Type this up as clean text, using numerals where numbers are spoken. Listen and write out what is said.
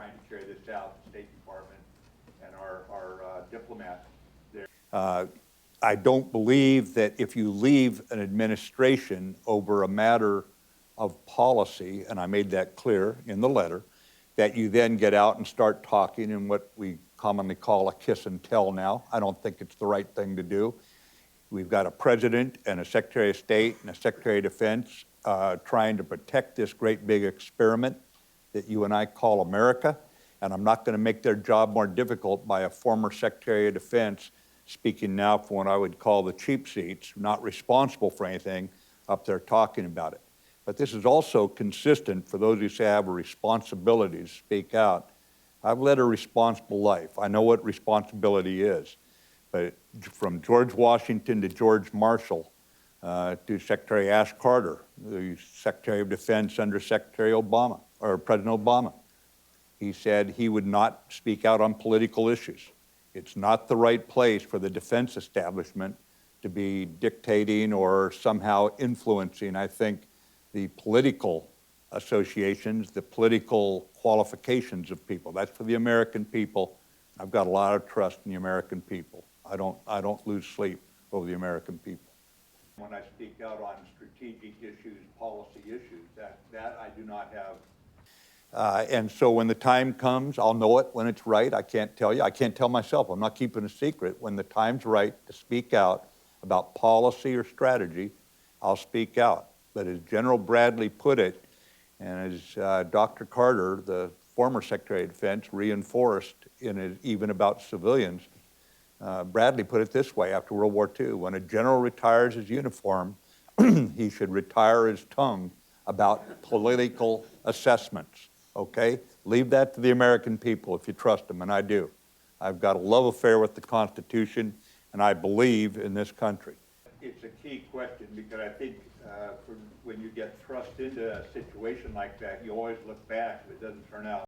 trying to carry this out, the State Department and our diplomat there. I don't believe that if you leave an administration over a matter of policy, and I made that clear in the letter, that you then get out and start talking in what we commonly call a kiss and tell now. I don't think it's the right thing to do. We've got a president and a secretary of state and a secretary of defense trying to protect this great big experiment that you and I call America, and I'm not going to make their job more difficult by a former secretary of defense speaking now for what I would call the cheap seats, not responsible for anything, up there talking about it. But this is also consistent for those who say I have a responsibility to speak out. I've led a responsible life. I know what responsibility is. But from George Washington to George Marshall to Secretary Ash Carter, the Secretary of Defense under Secretary Obama, or President Obama, he said he would not speak out on political issues. It's not the right place for the defense establishment to be dictating or somehow influencing, I think, the political associations, the political qualifications of people. That's for the American people. I've got a lot of trust in the American people. I don't lose sleep over the American people. When I speak out on strategic issues, policy issues, that I do not have. And so when the time comes, I'll know it when it's right. I can't tell you. I can't tell myself. I'm not keeping a secret. When the time's right to speak out about policy or strategy, I'll speak out. But as General Bradley put it, and as Dr. Carter, the former Secretary of Defense, reinforced even about civilians, Bradley put it this way after World War II: when a general retires his uniform, he should retire his tongue about political assessments, okay? Leave that to the American people if you trust them, and I do. I've got a love affair with the Constitution, and I believe in this country. It's a key question because I think when you get thrust into a situation like that, you always look back if it doesn't turn out